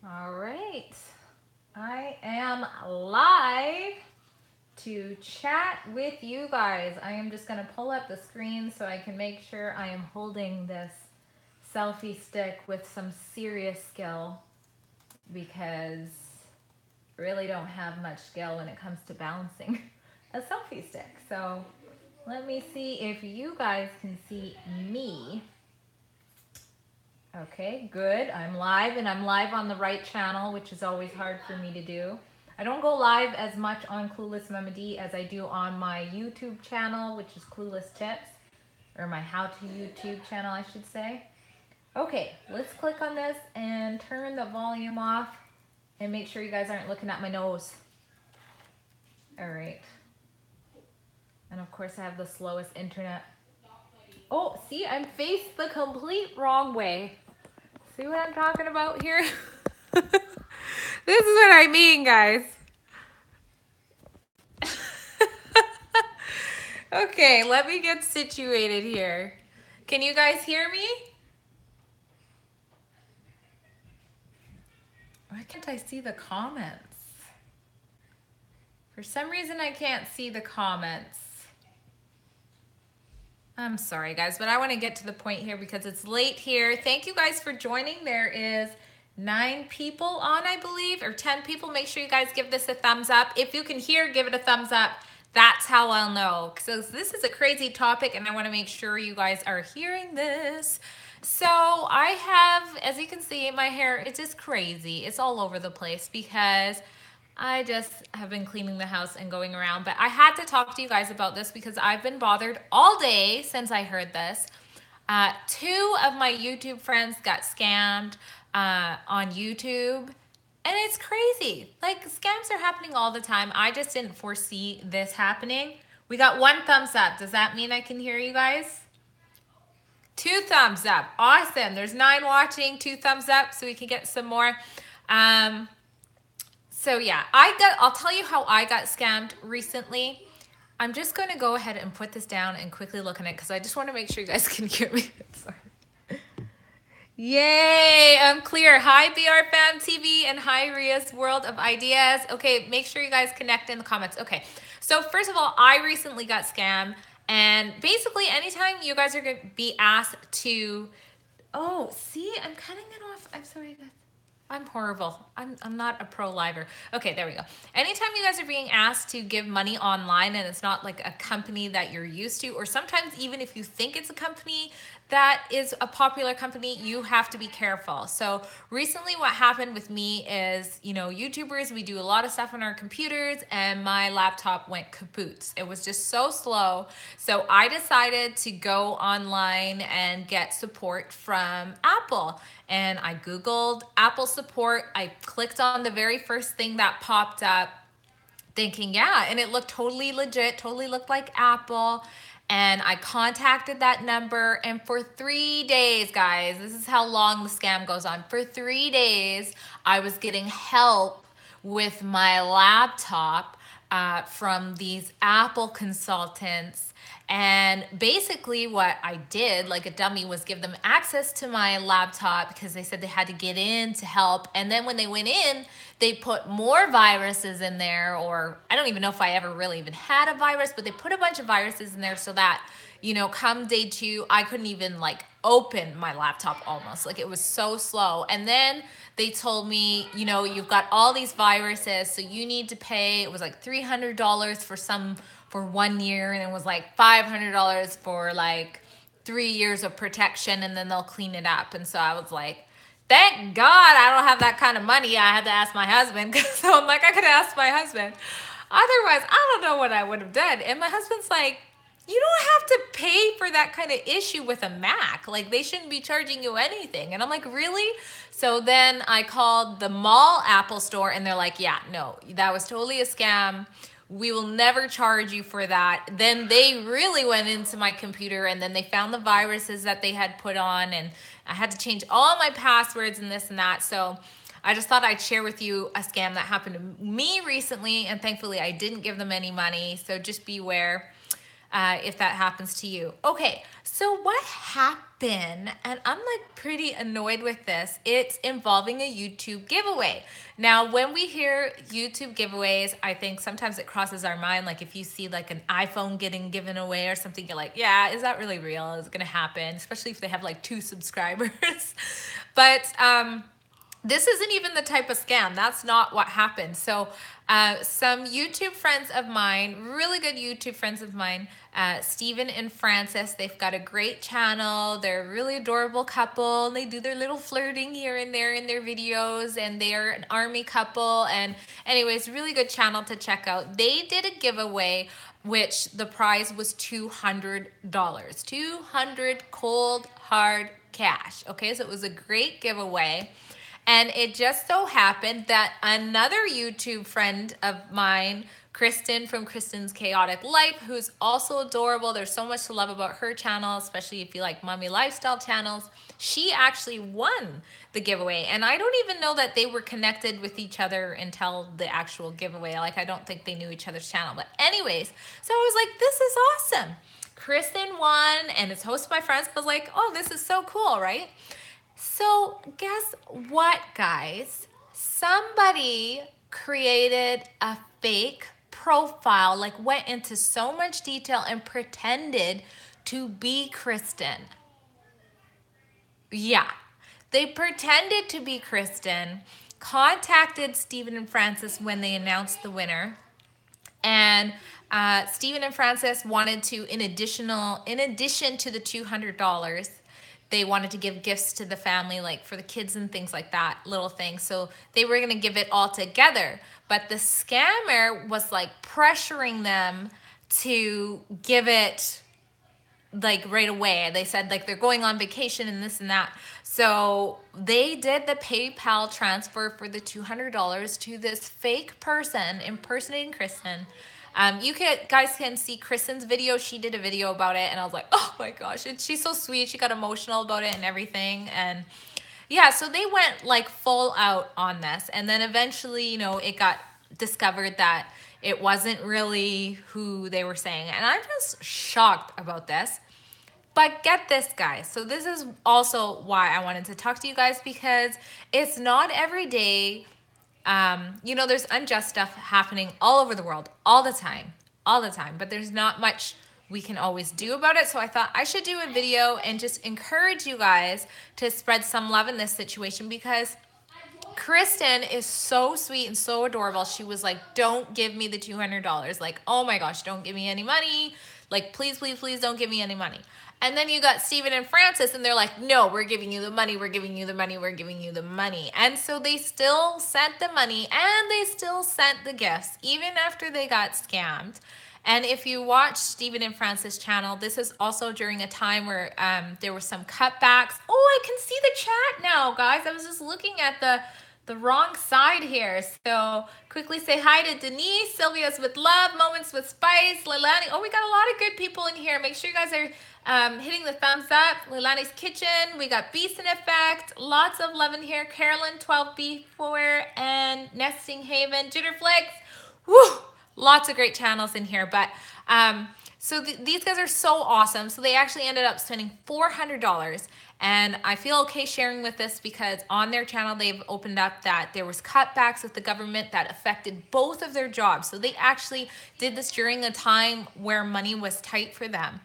All right, I am live to chat with you guys. I am just going to pull up the screen so I can make sure I am holding this selfie stick with some serious skill because I really don't have much skill when it comes to balancing a selfie stick. So let me see if you guys can see me. Okay, good. I'm live, and I'm live on the right channel, which is always hard for me to do. I don't go live as much on Clueless Mama D as I do on my YouTube channel, which is Clueless Tips, or my How to YouTube channel, I should say. Okay, let's click on this and turn the volume off and make sure you guys aren't looking at my nose. All right. And of course, I have the slowest internet. Oh, see, I'm faced the complete wrong way. See what I'm talking about here? This is what I mean, guys. Okay, let me get situated here. Can you guys hear me? Why can't I see the comments? For some reason, I can't see the comments. I'm sorry, guys, but I want to get to the point here because it's late here. Thank you guys for joining. There is 9 people on, I believe, or 10 people. Make sure you guys give this a thumbs up. If you can hear, give it a thumbs up. That's how I'll know. So this is a crazy topic, and I want to make sure you guys are hearing this. So I have, as you can see, my hair, it's just crazy. It's all over the place because I just have been cleaning the house and going around, but I had to talk to you guys about this because I've been bothered all day since I heard this. 2 of my YouTube friends got scammed on YouTube, and it's crazy. Like, scams are happening all the time. I just didn't foresee this happening. We got 1 thumbs up. Does that mean I can hear you guys? 2 thumbs up. Awesome. There's 9 watching. 2 thumbs up so we can get some more. So yeah, I'll tell you how I got scammed recently. I'm just going to go ahead and put this down and quickly look at it because I just want to make sure you guys can hear me. Sorry. Yay, I'm clear. Hi, BR Fam TV, and hi, Ria's World of Ideas. Okay, make sure you guys connect in the comments. Okay, so first of all, I recently got scammed, and basically anytime you guys are going to be asked to, oh, see, I'm cutting it off. I'm sorry, guys. I'm horrible. I'm not a pro liver. Okay, there we go. Anytime you guys are being asked to give money online and it's not like a company that you're used to, or sometimes even if you think it's a company that is a popular company, you have to be careful. So recently what happened with me is, YouTubers, we do a lot of stuff on our computers and my laptop went kaput. It was just so slow. So I decided to go online and get support from Apple. And I Googled Apple support. I clicked on the very first thing that popped up thinking, yeah, and it looked totally legit, totally looked like Apple. And I contacted that number, and for 3 days, guys, this is how long the scam goes on. For 3 days, I was getting help with my laptop from these Apple consultants. And basically what I did, like a dummy, was give them access to my laptop because they said they had to get in to help. And then when they went in, they put more viruses in there, or I don't even know if I ever really even had a virus, but they put a bunch of viruses in there so that, come day 2, I couldn't even open my laptop almost. Like, it was so slow. And then they told me, you've got all these viruses, so you need to pay, it was like $300 for 1 year, and it was like $500 for 3 years of protection, and then they'll clean it up. And so I was like, thank God I don't have that kind of money. I had to ask my husband, so I'm like, I could ask my husband. Otherwise, I don't know what I would have done. And my husband's like, you don't have to pay for that kind of issue with a Mac. Like, they shouldn't be charging you anything. And I'm like, really? So then I called the mall Apple store, and they're like, yeah, no, that was totally a scam. We will never charge you for that. Then they really went into my computer, and then they found the viruses that they had put on, and I had to change all my passwords and this and that. So I just thought I'd share with you a scam that happened to me recently, and thankfully I didn't give them any money. So just beware if that happens to you. Okay, so what happened? happen, and I'm like pretty annoyed with this. It's involving a YouTube giveaway. Now, when we hear YouTube giveaways, I think sometimes it crosses our mind. Like if you see like an iPhone getting given away or something, you're like, yeah, is that really real? Is it gonna happen? Especially if they have like 2 subscribers. But this isn't even the type of scam. That's not what happened. So some YouTube friends of mine, really good YouTube friends of mine, Stephen and Francis, they've got a great channel. They're a really adorable couple. They do their little flirting here and there in their videos, and they're an army couple. And anyways, really good channel to check out. They did a giveaway, which the prize was $200. 200 cold, hard cash. Okay, so it was a great giveaway. And it just so happened that another YouTube friend of mine, Kristin from Kristin's Chaotic Life, who's also adorable. There's so much to love about her channel, especially if you like mommy lifestyle channels. She actually won the giveaway. And I don't even know that they were connected with each other until the actual giveaway. Like, I don't think they knew each other's channel. But anyways, so I was like, this is awesome. Kristin won, and it's hosted by friends. I was like, oh, this is so cool, right? So guess what, guys? Somebody created a fake profile, like went into so much detail and pretended to be Kristin. Yeah, they pretended to be Kristin, contacted Stephen and Francis when they announced the winner, and Stephen and Francis wanted to, in addition to the $200, they wanted to give gifts to the family, like for the kids and things like that, little things. So they were going to give it all together. But the scammer was like pressuring them to give it like right away. They said like they're going on vacation and this and that. So they did the PayPal transfer for the $200 to this fake person impersonating Kristin. Guys can see Kristin's video. She did a video about it, and I was like, oh my gosh, and she's so sweet. She got emotional about it and everything. And yeah, so they went like full out on this. And then eventually, you know, it got discovered that it wasn't really who they were saying. And I'm just shocked about this. But get this, guys. So this is also why I wanted to talk to you guys, because it's not every day. You know, there's unjust stuff happening all over the world, all the time, but there's not much we can always do about it. So I thought I should do a video and just encourage you guys to spread some love in this situation, because Kristin is so sweet and so adorable. She was like, don't give me the $200. Like, oh my gosh, don't give me any money. Like, please, please, please don't give me any money. And then you got Stephen and Francis, and they're like, no, we're giving you the money, we're giving you the money, we're giving you the money. And so they still sent the money, and they still sent the gifts, even after they got scammed. And if you watch Stephen and Francis' channel, this is also during a time where there were some cutbacks. Oh, I can see the chat now, guys. I was just looking at the wrong side here. So quickly say hi to Denise, Sylvia's with love, Moments with Spice, Leilani. Oh, we got a lot of good people in here. Make sure you guys are hitting the thumbs up. Leilani's Kitchen. We got Beast in Effect. Lots of love in here. Carolyn 12B4 and Nesting Haven. Jitterflix. Woo! Lots of great channels in here. But so these guys are so awesome. So they actually ended up spending $400. And I feel okay sharing with this because on their channel, they've opened up that there was cutbacks with the government that affected both of their jobs. So they actually did this during a time where money was tight for them.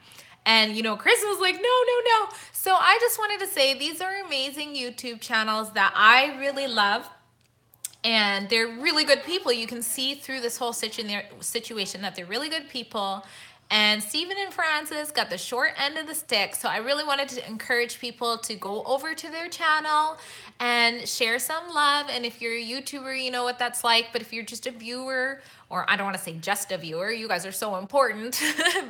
And, you know, Chris was like, no. So I just wanted to say these are amazing YouTube channels that I really love. And they're really good people. You can see through this whole situation that they're really good people. And Stephen and Francis got the short end of the stick. So I really wanted to encourage people to go over to their channel and share some love. And if you're a YouTuber, you know what that's like. But if you're just a viewer, or I don't want to say just a viewer, you guys are so important.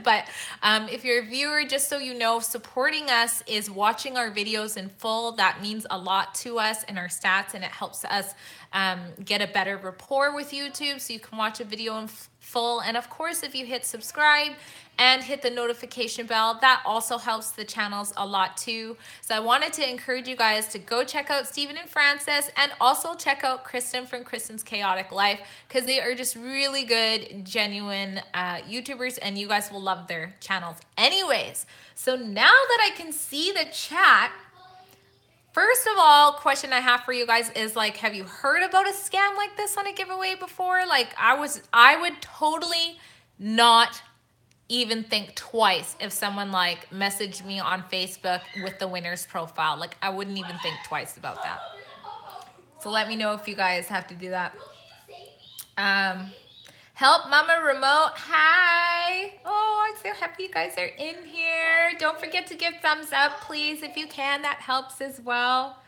But if you're a viewer, just so you know, supporting us is watching our videos in full. That means a lot to us and our stats, and it helps us get a better rapport with YouTube, so you can watch a video full. And of course, if you hit subscribe and hit the notification bell, that also helps the channels a lot too. So I wanted to encourage you guys to go check out Stephen and Francis, and also check out Kristin from Kristin's Chaotic Life, because they are just really good, genuine YouTubers, and you guys will love their channels anyways. So now that I can see the chat, first of all, question I have for you guys is, like, have you heard about a scam like this on a giveaway before? Like, I would totally not even think twice if someone like messaged me on Facebook with the winner's profile. Like, I wouldn't even think twice about that. So let me know if you guys have to do that. Help Mama Remote. Hi. Oh, I'm so happy you guys are in here. Don't forget to give thumbs up, please, if you can. That helps as well.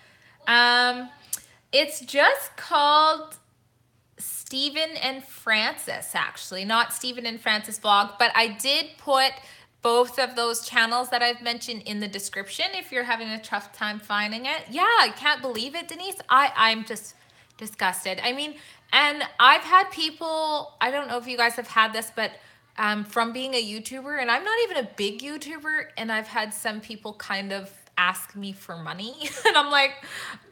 It's just called Stephen and Francis, actually, not Stephen and Francis vlog, but I did put both of those channels that I've mentioned in the description if you're having a tough time finding it. Yeah, I can't believe it, Denise. I'm just disgusted. I mean, and I've had people, I don't know if you guys have had this, but from being a YouTuber, and I'm not even a big YouTuber, and I've had some people kind of ask me for money, and I'm like,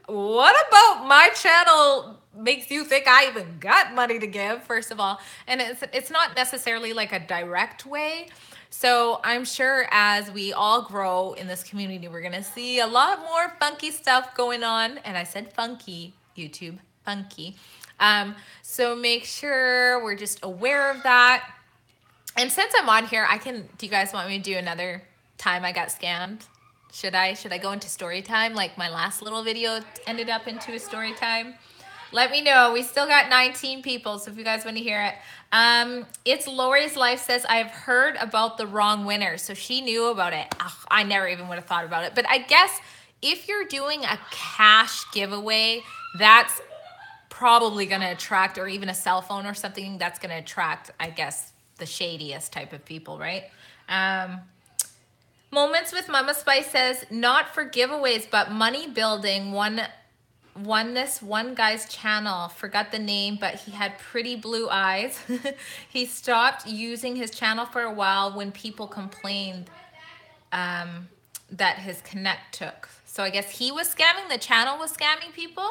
what about my channel makes you think I even got money to give, first of all? And it's not necessarily like a direct way. So I'm sure as we all grow in this community, we're going to see a lot more funky stuff going on. And I said funky, YouTube, funky. So make sure we're just aware of that. And since I'm on here, do you guys want me to do another time I got scammed? Should I go into story time like my last little video ended up into a story time? Let me know. We still got 19 people, so if you guys want to hear it. It's Lori's Life says, I've heard about the wrong winner. So she knew about it. Ugh, I never even would have thought about it. But I guess if you're doing a cash giveaway, that's probably going to attract, or even a cell phone or something, that's going to attract, I guess, the shadiest type of people, right? Moments with Mama Spice says, not for giveaways, but money building. Won this one guy's channel. Forgot the name, but he had pretty blue eyes. He stopped using his channel for a while when people complained that his connect took. So I guess he was scamming, the channel was scamming people.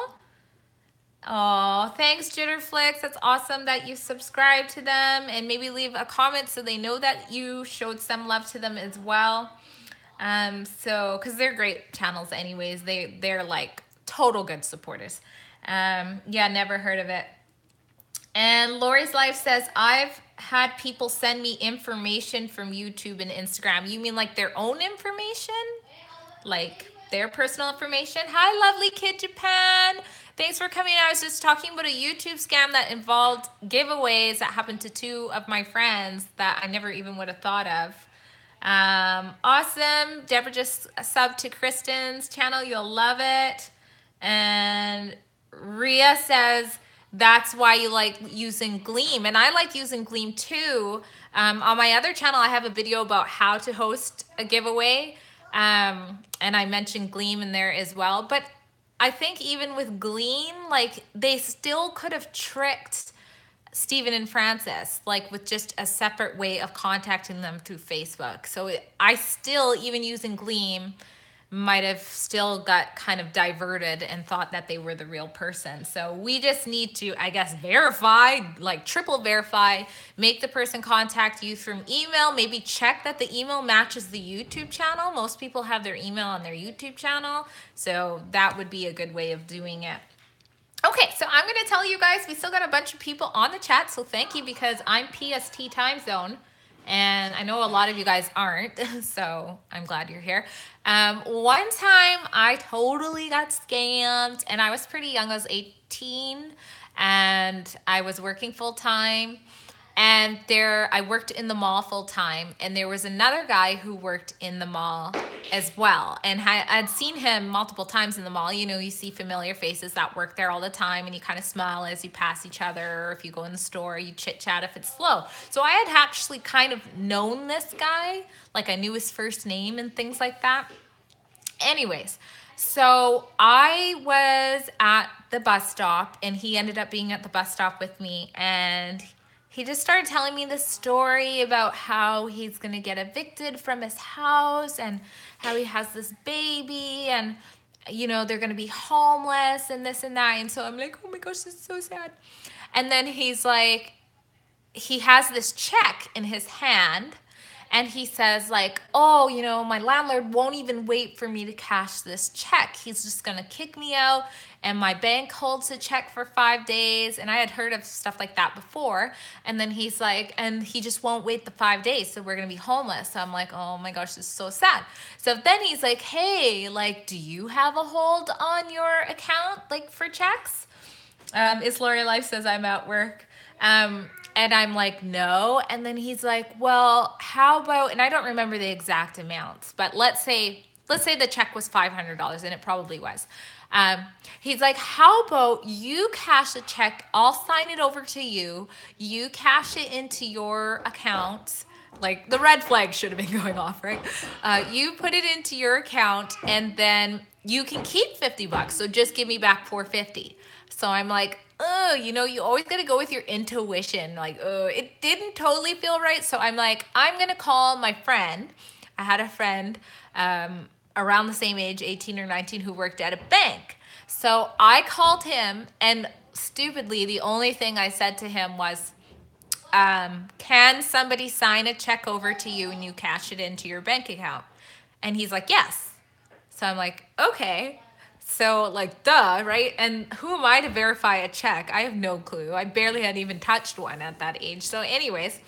Oh, thanks, Jitterflix. That's awesome that you subscribed to them, and maybe leave a comment so they know that you showed some love to them as well. So, cause they're great channels anyways. They're like total good supporters. Yeah, never heard of it. And Lori's Life says, I've had people send me information from YouTube and Instagram. You mean like their own information? Like their personal information? Hi, lovely Kid Japan. Thanks for coming. I was just talking about a YouTube scam that involved giveaways that happened to two of my friends that I never even would have thought of. Awesome. Deborah just subbed to Kristin's channel. You'll love it. And Ria says, that's why you like using Gleam. And I like using Gleam too. On my other channel, I have a video about how to host a giveaway. And I mentioned Gleam in there as well. But I think even with Gleam, like they still could have tricked Stephen and Francis, like with just a separate way of contacting them through Facebook. So I still, even using Gleam, might have still got kind of diverted and thought that they were the real person. So we just need to, I guess, verify, like triple verify, make the person contact you from email, maybe check that the email matches the YouTube channel. Most people have their email on their YouTube channel. So that would be a good way of doing it. Okay, so I'm going to tell you guys, we still got a bunch of people on the chat, so thank you, because I'm PST time zone, and I know a lot of you guys aren't, so I'm glad you're here. One time, I totally got scammed, and I was pretty young. I was 18, and I was working full-time, and I worked in the mall full-time, and there was another guy who worked in the mall as well, and I'd seen him multiple times in the mall. You know, you see familiar faces that work there all the time, and you kind of smile as you pass each other, or if you go in the store, you chit-chat if it's slow. So I had actually kind of known this guy, like I knew his first name and things like that. Anyways, so I was at the bus stop, and he ended up being at the bus stop with me, and he just started telling me this story about how he's going to get evicted from his house and how he has this baby and, you know, they're going to be homeless and this and that. And so I'm like, oh my gosh, this is so sad. And then he's like, he has this check in his hand and he says like, oh, you know, my landlord won't even wait for me to cash this check. He's just going to kick me out and my bank holds the check for 5 days. And I had heard of stuff like that before. And then he's like, and he just won't wait the 5 days. So we're going to be homeless. So I'm like, oh my gosh, this is so sad. So then he's like, hey, like, do you have a hold on your account, like for checks? Is Lori Life says I'm at work. And I'm like, no. And then he's like, well, how about, and I don't remember the exact amounts, but let's say the check was $500 and it probably was. He's like, how about you cash the check? I'll sign it over to you. You cash it into your account. Like the red flag should have been going off, right? You put it into your account and then you can keep $50. So just give me back $450. So I'm like, oh, you know, you always got to go with your intuition. Like, oh, it didn't totally feel right. So I'm like, I'm going to call my friend. I had a friend around the same age, 18 or 19, who worked at a bank. So I called him and stupidly, the only thing I said to him was, can somebody sign a check over to you and you cash it into your bank account? And he's like, yes. So I'm like, okay. So like, duh, right? And who am I to verify a check? I have no clue. I barely had even touched one at that age. So anyways,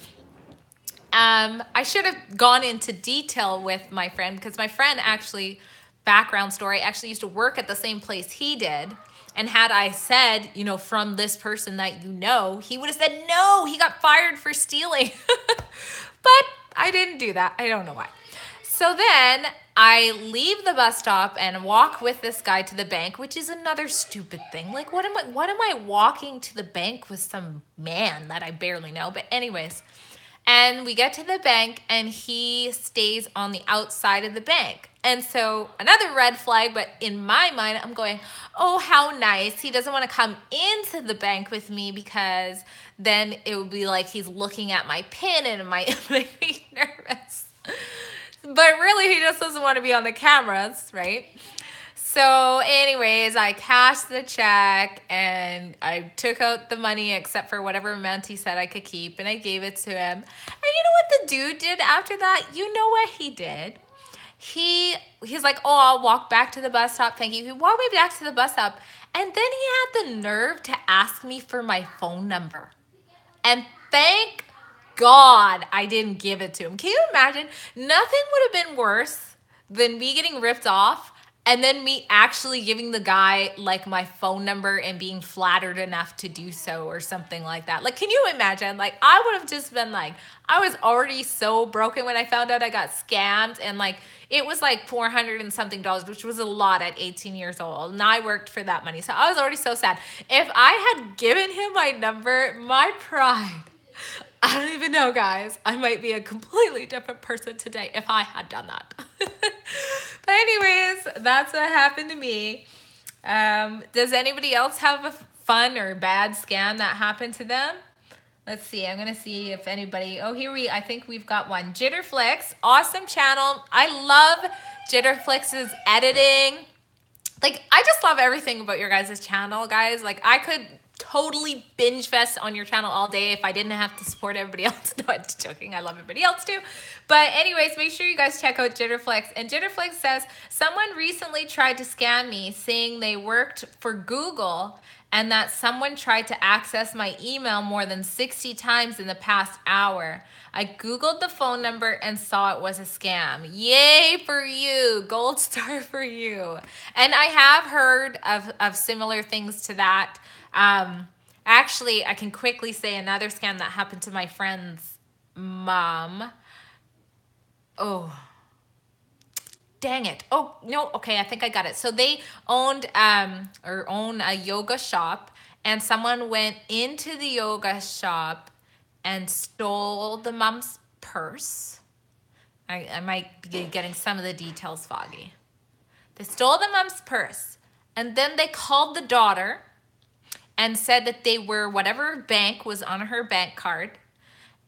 I should have gone into detail with my friend because my friend actually, background story, actually used to work at the same place he did. And had I said, you know, from this person that you know, he would have said, no, he got fired for stealing. But I didn't do that. I don't know why. So then I leave the bus stop and walk with this guy to the bank, which is another stupid thing. Like, what am I walking to the bank with some man that I barely know? But anyways, and we get to the bank and he stays on the outside of the bank. And so another red flag, but in my mind, I'm going, oh, how nice. He doesn't want to come into the bank with me because then it would be like he's looking at my PIN and it might make me nervous. But really, he just doesn't want to be on the cameras, right? So anyways, I cashed the check and I took out the money except for whatever amount he said I could keep and I gave it to him. And you know what the dude did after that? You know what he did? He's like, oh, I'll walk back to the bus stop. Thank you. He walked me back to the bus stop. And then he had the nerve to ask me for my phone number. And thank God I didn't give it to him. Can you imagine? Nothing would have been worse than me getting ripped off and then me actually giving the guy like my phone number and being flattered enough to do so or something like that. Like, can you imagine? Like, I would have just been like, I was already so broken when I found out I got scammed and like, it was like $400 and something, which was a lot at 18 years old. And I worked for that money. So I was already so sad. If I had given him my number, my pride, I don't even know, guys. I might be a completely different person today if I had done that. But anyways, that's what happened to me. Does anybody else have a fun or bad scam that happened to them? Let's see. I'm going to see if anybody... Oh, I think we've got one. Jitterflix. Awesome channel. I love Jitterflix's editing. Like, I just love everything about your guys' channel, guys. Like, I could totally binge fest on your channel all day if I didn't have to support everybody else. No, I'm just joking. I love everybody else too. But anyways, make sure you guys check out Jitterflix. And Jitterflix says, someone recently tried to scam me saying they worked for Google and that someone tried to access my email more than 60 times in the past hour. I Googled the phone number and saw it was a scam. Yay for you. Gold star for you. And I have heard of similar things to that. Actually, I can quickly say another scam that happened to my friend's mom. Oh, dang it. Oh, no. Okay. I think I got it. So they own a yoga shop and someone went into the yoga shop and stole the mom's purse. I might be getting some of the details foggy. They stole the mom's purse and then they called the daughter and said that they were whatever bank was on her bank card.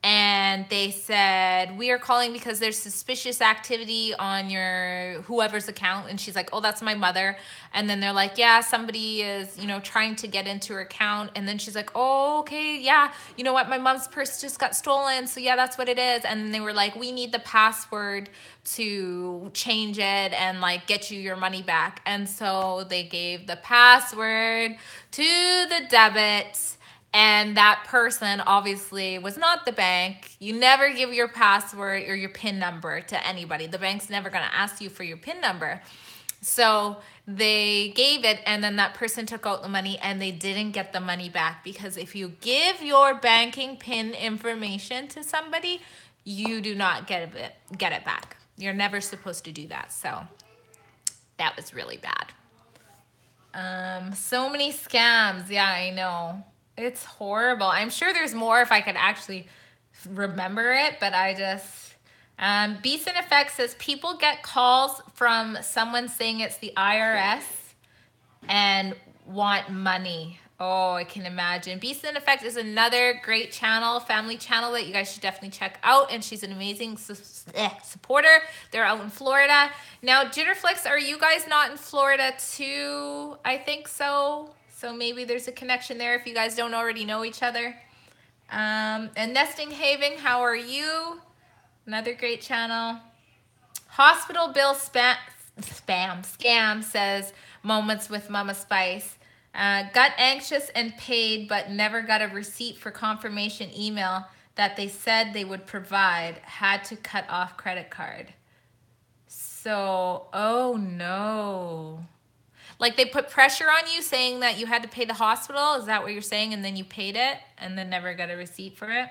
And they said, we are calling because there's suspicious activity on your whoever's account. And she's like, oh, that's my mother. And then they're like, yeah, somebody is, trying to get into her account. And then she's like, oh, okay, yeah. You know what? My mom's purse just got stolen. So yeah, that's what it is. And they were like, we need the password to change it and like get you your money back. And so they gave the password to the debit. And that person obviously was not the bank. You never give your password or your PIN number to anybody. The bank's never going to ask you for your PIN number. So they gave it, and then that person took out the money, and they didn't get the money back, because if you give your banking PIN information to somebody, you do not get it back. You're never supposed to do that. So that was really bad. So many scams. Yeah, I know. It's horrible. I'm sure there's more if I could actually remember it, but I just... Beast in Effect says, people get calls from someone saying it's the IRS and want money. Oh, I can imagine. Beast in Effect is another great channel, family channel that you guys should definitely check out, and she's an amazing supporter. They're out in Florida. Now, Jitterflix, are you guys not in Florida too? I think so. So maybe there's a connection there if you guys don't already know each other. And Nesting Haven, how are you? Another great channel. Hospital Bill Scam says, moments with Mama Spice. Got anxious and paid, but never got a receipt for confirmation email that they said they would provide. Had to cut off credit card. So, oh no. Like they put pressure on you saying that you had to pay the hospital? Is that what you're saying? And then you paid it and then never got a receipt for it?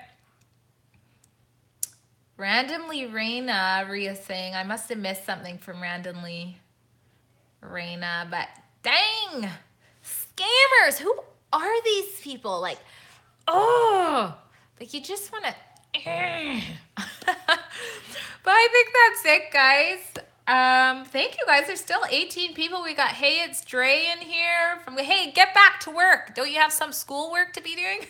Randomly Raina, Ria's saying, I must have missed something from Randomly Raina, but dang, scammers. Who are these people? Like, oh, like you just want to, but I think that's it, guys. Thank you guys. There's still 18 people. We got Hey It's Dre in here from Hey, get back to work. Don't you have some school work to be doing?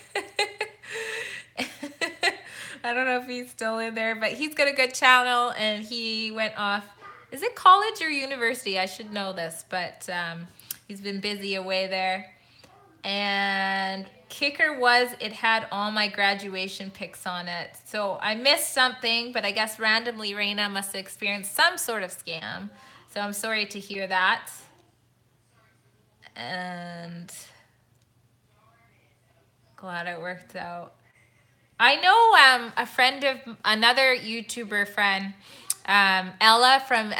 I don't know if he's still in there, but he's got a good channel and he went off. Is it college or university? I should know this, but he's been busy away there. And kicker was it had all my graduation pics on it. So I missed something, but I guess Randomly Raina must have experienced some sort of scam. So I'm sorry to hear that. And glad it worked out. I know a friend of another YouTuber friend, Ella from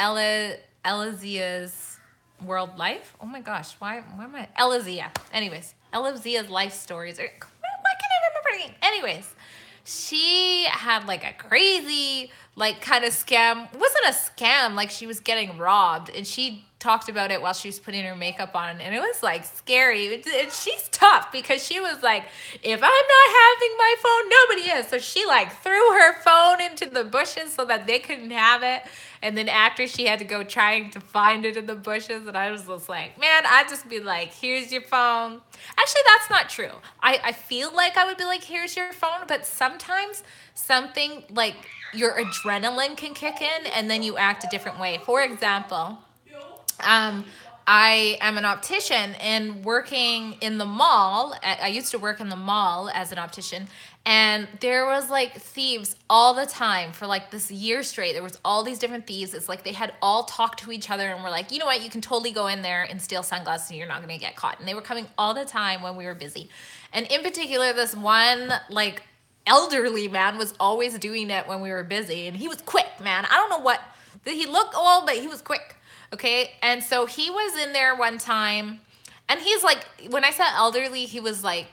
Elazia's World Life. Oh my gosh, why am I? Elazia. Anyways, Elazia's life stories. Why can't I remember it? Anyways, she had like a crazy, like kind of scam. It wasn't a scam, like she was getting robbed, and she talked about it while she was putting her makeup on, and it was like scary. She's tough because she was like, if I'm not having my phone, nobody is. So she like threw her phone into the bushes so that they couldn't have it. And then after, she had to go trying to find it in the bushes, and I was just like, man, I'd just be like, here's your phone. Actually, that's not true. I feel like I would be like, here's your phone, but sometimes something like your adrenaline can kick in and then you act a different way. For example, I am an optician and working in the mall. I used to work in the mall as an optician, and there was like thieves all the time for like this year straight. There was all these different thieves. It's like they had all talked to each other and were like, you know what, you can totally go in there and steal sunglasses and you're not going to get caught. And they were coming all the time when we were busy. And in particular, this one like elderly man was always doing it when we were busy, and he was quick, man. I don't know what, he looked old, but he was quick. Okay, and so he was in there one time, and he's like, when I said elderly, he was like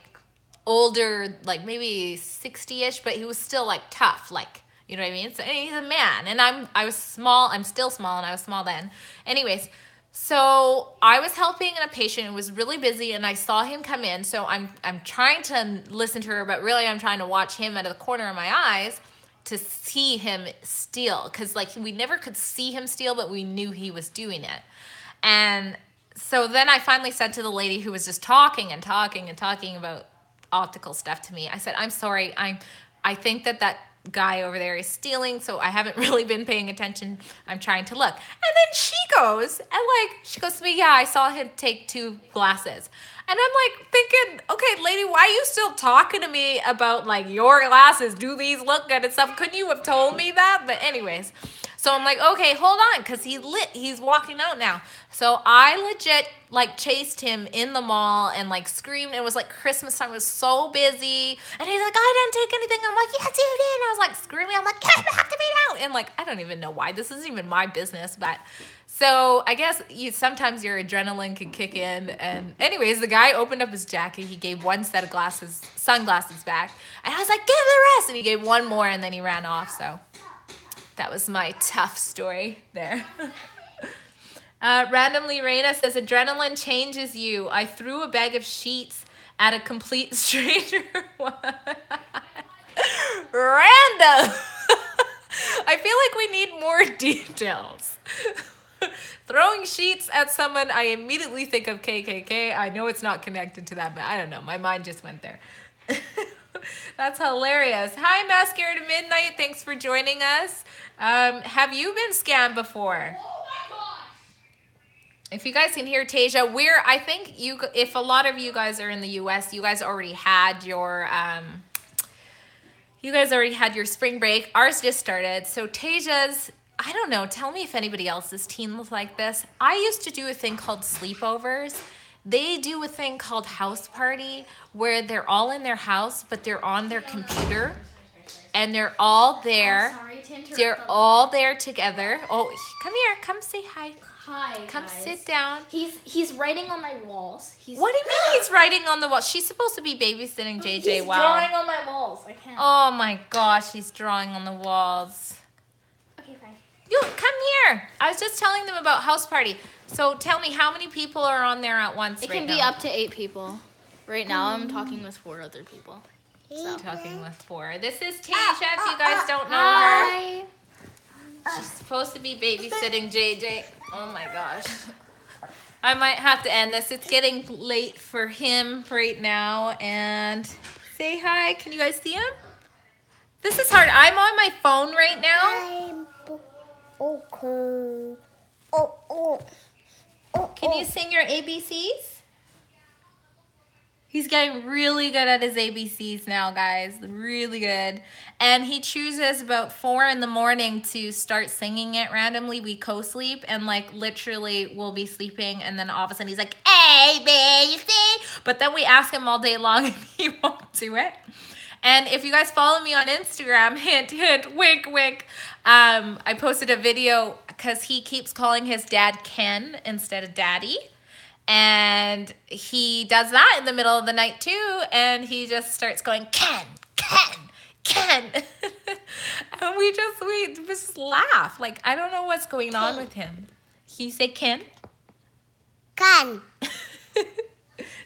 older, like maybe 60-ish, but he was still like tough, like, you know what I mean? So he's a man, and I was small, I'm still small, and I was small then. Anyways, so I was helping a patient who was really busy, and I saw him come in, so I'm trying to listen to her, but really I'm trying to watch him out of the corner of my eyes to see him steal, because like we never could see him steal, but we knew he was doing it. And so then I finally said to the lady who was just talking and talking and talking about optical stuff to me, I said, I'm sorry, I think that guy over there is stealing, so I haven't really been paying attention. I'm trying to look. And then she goes to me, yeah, I saw him take 2 glasses. And I'm like thinking, okay, lady, why are you still talking to me about like your glasses? Do these look good and stuff? Couldn't you have told me that? But anyways, so I'm like, okay, hold on, because he's walking out now. So I legit like chased him in the mall and like screamed. It was like Christmas time, it was so busy. And he's like, I didn't take anything. I'm like, yes, you did. And I was like screaming, I'm like, get back to me now. And like, I don't even know why. This isn't even my business, but so I guess sometimes your adrenaline can kick in. And anyways, the guy opened up his jacket. He gave 1 set of sunglasses back. And I was like, give the rest. And he gave 1 more and then he ran off. So that was my tough story there. Randomly Reina says, adrenaline changes you. I threw a bag of sheets at a complete stranger. Random. I feel like we need more details. Throwing sheets at someone, I immediately think of KKK. I know it's not connected to that, but I don't know. My mind just went there. That's hilarious. Hi, Mascara to Midnight. Thanks for joining us. Have you been scammed before? If you guys can hear Tasia, I think if a lot of you guys are in the US, you guys already had your spring break. Ours just started. So Tasia's, I don't know, tell me if anybody else's teen was like this. I used to do a thing called sleepovers. They do a thing called house party where they're all in their house, but they're on their computer and they're all there. They're all there together. Oh, come here. Come say hi. Hi, Come guys. sit down. He's writing on my walls. What do you mean he's writing on the wall? She's supposed to be babysitting JJ. He's drawing on my walls. I can't. Oh my gosh, he's drawing on the walls. Okay, fine. You come here. I was just telling them about house party. So tell me, how many people are on there at once? It can be up to 8 people. Right now, I'm talking with 4 other people. So. Talking with 4. This is Tasha. If you guys don't know her, she's supposed to be babysitting JJ. Oh my gosh. I might have to end this. It's getting late for him right now. And say hi. Can you guys see him? This is hard. I'm on my phone right now. Okay. Can you sing your ABCs? He's getting really good at his ABCs now, guys. Really good. And he chooses about 4 in the morning to start singing it randomly. We co-sleep and like literally we'll be sleeping and then all of a sudden he's like, A, B, C. But then we ask him all day long and he won't do it. And if you guys follow me on Instagram, hint, hint, wink, wink, I posted a video because he keeps calling his dad Ken instead of Daddy. And he does that in the middle of the night too. And he just starts going, Ken, Ken, Ken. And we just laugh. Like, I don't know what's going on with him. Can you say Ken? Can.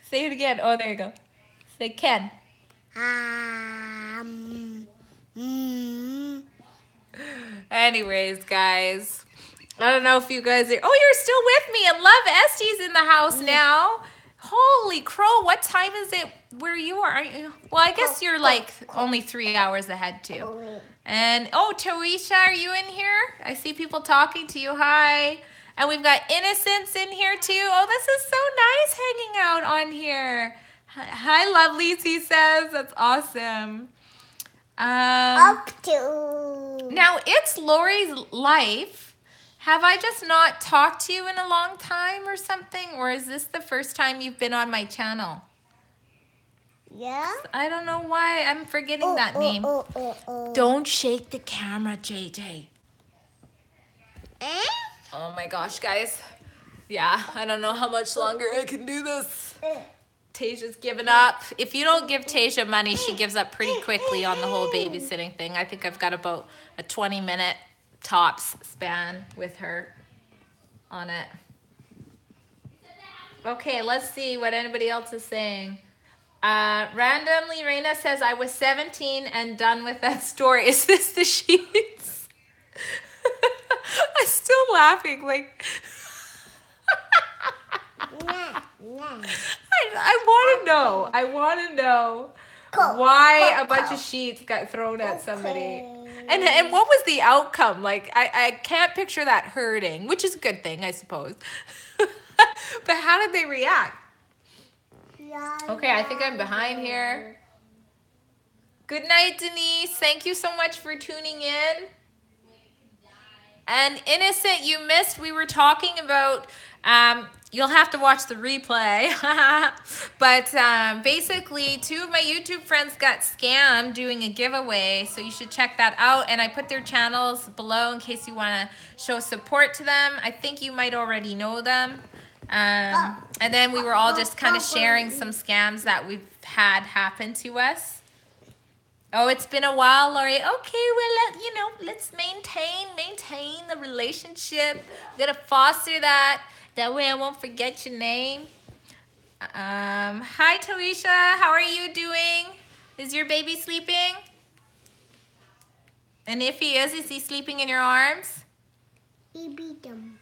Say it again. Oh, there you go. Say Ken. Anyways, guys. I don't know if you guys are... Oh, you're still with me. And Love Estie's in the house now. Holy crow. What time is it where you are? Aren't you? Well, I guess you're like only 3 hours ahead too. And, oh, Tarisha, are you in here? I see people talking to you. Hi. And we've got Innocence in here too. Oh, this is so nice hanging out on here. Hi, Lovelies, he says. That's awesome. Up to. Now, it's Lori's life. Have I just not talked to you in a long time or something? Or is this the first time you've been on my channel? Yeah? I don't know why I'm forgetting that name. Don't shake the camera, JJ. Oh my gosh, guys. Yeah, I don't know how much longer I can do this. Tasia's given up. If you don't give Tasia money, she gives up pretty quickly on the whole babysitting thing. I think I've got about a 20-minute tops span with her on it. Okay, let's see what anybody else is saying. Randomly, Reina says, I was 17 and done with that story. Is this the sheets? I'm still laughing. Like, I want to know. I want to know why a bunch of sheets got thrown at somebody. And what was the outcome? Like, I can't picture that hurting, which is a good thing, I suppose. But how did they react? Okay, I think I'm behind here. Good night, Denise. Thank you so much for tuning in. And Innocent, you missed, we were talking about, you'll have to watch the replay. But basically, 2 of my YouTube friends got scammed doing a giveaway. So you should check that out. And I put their channels below in case you want to show support to them. I think you might already know them. And then we were all just kind of sharing some scams that we've had happen to us. Oh, it's been a while, Lori. Okay, well, let's maintain the relationship. We gotta foster that. That way I won't forget your name. Hi, Talisha. How are you doing? Is your baby sleeping? And if he is he sleeping in your arms? He beat them.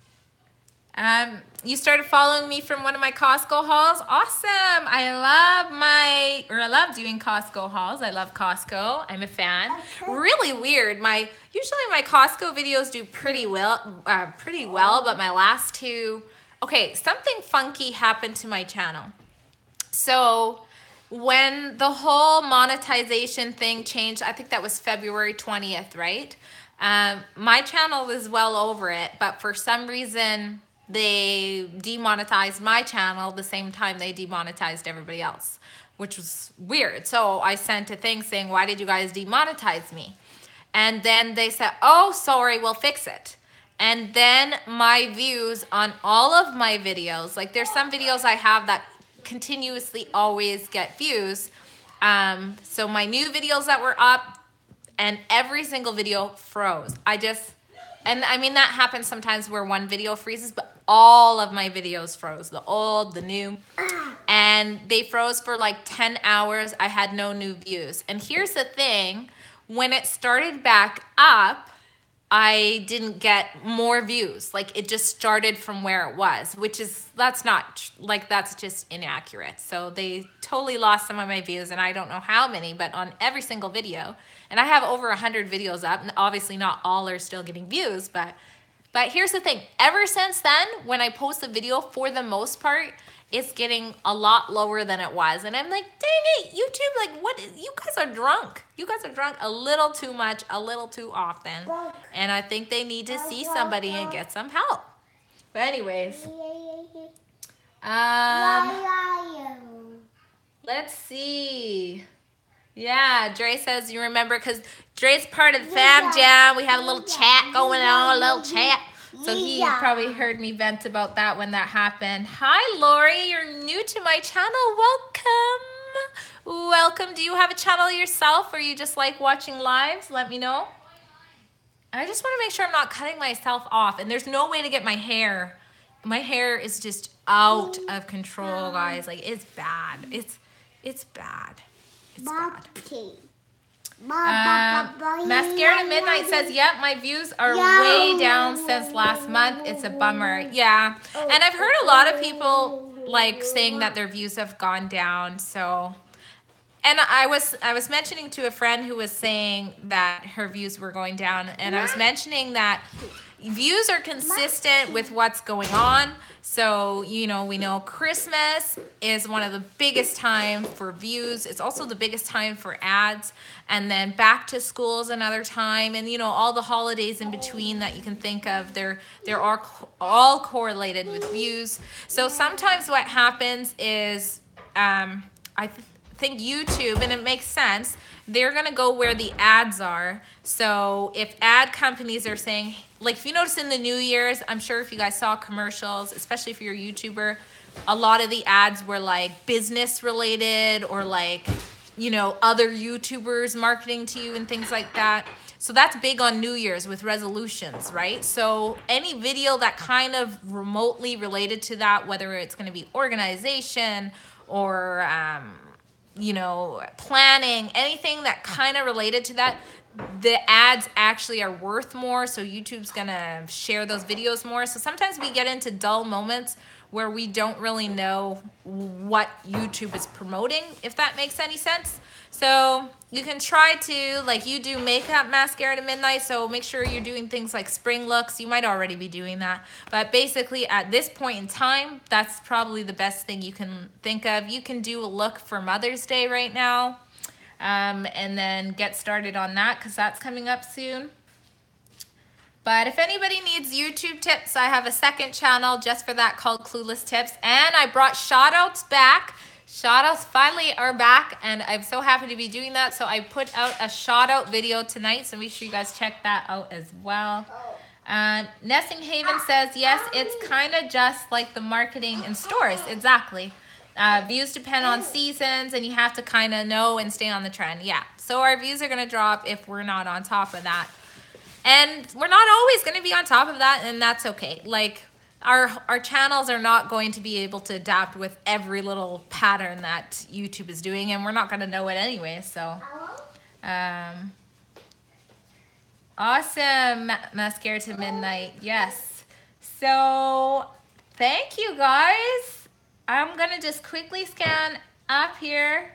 You started following me from one of my Costco hauls. Awesome. I love doing Costco hauls. I love Costco. I'm a fan. Really weird. Usually my Costco videos do pretty well, but my last 2, okay, something funky happened to my channel. So when the whole monetization thing changed, I think that was February 20th, right? My channel was well over it, but for some reason, they demonetized my channel the same time they demonetized everybody else, which was weird. So I sent a thing saying, why did you guys demonetize me? And then they said, oh, sorry, we'll fix it. And then my views on all of my videos, like there's some videos I have that continuously always get views. So my new videos that were up and every single video froze. And I mean, that happens sometimes where one video freezes, but all of my videos froze, the old, the new, and they froze for like 10 hours. I had no new views. And here's the thing, when it started back up, I didn't get more views. Like it just started from where it was, that's just inaccurate. So they totally lost some of my views, and I don't know how many, but on every single video. And I have over 100 videos up, and obviously not all are still getting views, but here's the thing. Ever since then, when I post a video, for the most part, it's getting a lot lower than it was. And I'm like, dang it, YouTube, like, you guys are drunk. You guys are drunk a little too much, a little too often. And I think they need to see somebody and get some help. But anyways, let's see. Yeah, Dre says you remember because Dre's part of the Fam Jam. We have a little chat going on, a little chat. So he probably heard me vent about that when that happened. Hi, Lori. You're new to my channel. Welcome. Welcome. Do you have a channel yourself, or you just like watching lives? Let me know. I just want to make sure I'm not cutting myself off. And there's no way to get my hair. My hair is just out of control, guys. Like, it's bad. It's bad. It's bad. Mascara at Midnight says, yep, my views are way down since last month. It's a bummer. Yeah. And I've heard a lot of people like saying that their views have gone down. So, and I was mentioning to a friend who was saying that her views were going down, and I was mentioning that views are consistent with what's going on. So, we know Christmas is one of the biggest time for views. It's also the biggest time for ads. And then back to school is another time. And, all the holidays in between that you can think of, they're all correlated with views. So sometimes what happens is, I think YouTube, and it makes sense, they're going to go where the ads are. So if ad companies are saying, like if you notice in the New Year's, I'm sure if you guys saw commercials, especially if you're a YouTuber, a lot of the ads were like business related or like, other YouTubers marketing to you and things like that. So that's big on New Year's with resolutions, right? So any video that kind of remotely related to that, whether it's going to be organization or, planning, anything that kind of related to that, the ads actually are worth more. So YouTube's going to share those videos more. So sometimes we get into dull moments where we don't really know what YouTube is promoting, if that makes any sense. So you can try to, like, you do makeup, mascara to midnight, so make sure you're doing things like spring looks. You might already be doing that. But basically, at this point in time, that's probably the best thing you can think of. You can do a look for Mother's Day right now, and then get started on that because that's coming up soon. But if anybody needs YouTube tips, I have a second channel just for that called Clueless Tips. And I brought shoutouts back. Shoutouts finally are back, and I'm so happy to be doing that. So I put out a shoutout video tonight, so make sure you guys check that out as well. Nessing Haven says, yes, it's kind of just like the marketing in stores. Exactly. Views depend on seasons, and you have to kind of know and stay on the trend. Yeah, so our views are going to drop if we're not on top of that. And we're not always going to be on top of that, and that's okay. Like, our channels are not going to be able to adapt with every little pattern that YouTube is doing, and we're not going to know it anyway. So, awesome mascara to midnight. Yes. So, thank you guys. I'm going to just quickly scan up here.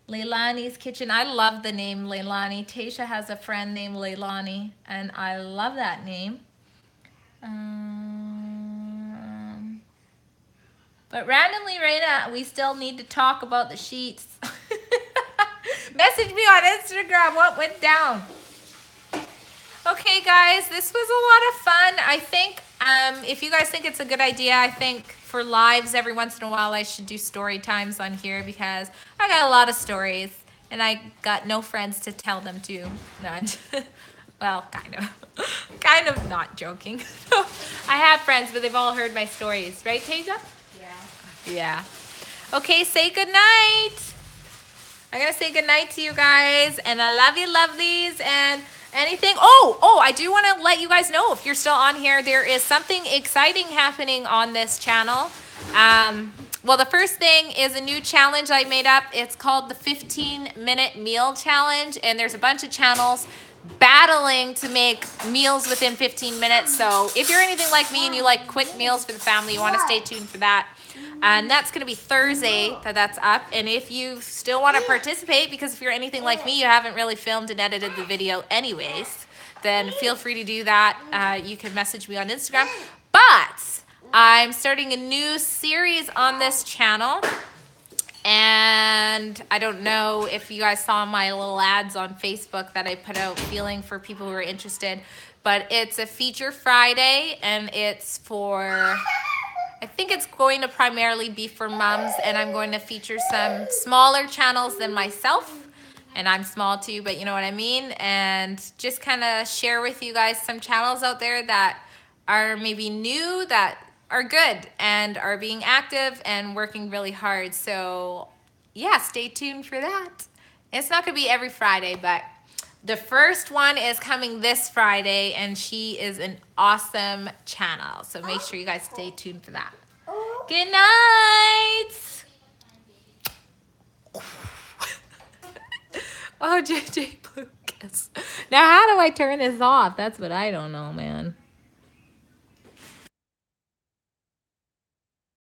Leilani's Kitchen. I love the name Leilani. Tasha has a friend named Leilani, and I love that name. But randomly, Raina, we still need to talk about the sheets. Message me on Instagram what went down. Okay, guys, this was a lot of fun. I think if you guys think it's a good idea, I think for lives every once in a while I should do story times on here because I got a lot of stories and I got no friends to tell them to. None. Well, kind of. Kind of not joking. I have friends, but they've all heard my stories. Right, Tasia? Yeah. Okay, say goodnight. I'm going to say goodnight to you guys. And I love you, lovelies. And anything. Oh, I do want to let you guys know, if you're still on here, there is something exciting happening on this channel. Well, the first thing is a new challenge I made up. It's called the 15-minute meal challenge. And there's a bunch of channels battling to make meals within 15 minutes. So if you're anything like me and you like quick meals for the family, you want to stay tuned for that. And that's going to be Thursday that's up. And if you still want to participate, because if you're anything like me, you haven't really filmed and edited the video anyways, then feel free to do that. You can message me on Instagram. But I'm starting a new series on this channel. And I don't know if you guys saw my little ads on Facebook that I put out, feeling for people who are interested. But it's a Feature Friday, and it's for... I think it's going to primarily be for moms, and I'm going to feature some smaller channels than myself. And I'm small too, but you know what I mean? And just kind of share with you guys some channels out there that are maybe new, that are good, and are being active and working really hard. So yeah, stay tuned for that. It's not going to be every Friday, but the first one is coming this Friday, and she is an awesome channel. So make sure you guys stay tuned for that. Good night. Oh, JJ Lucas. Now, how do I turn this off? That's what I don't know, man.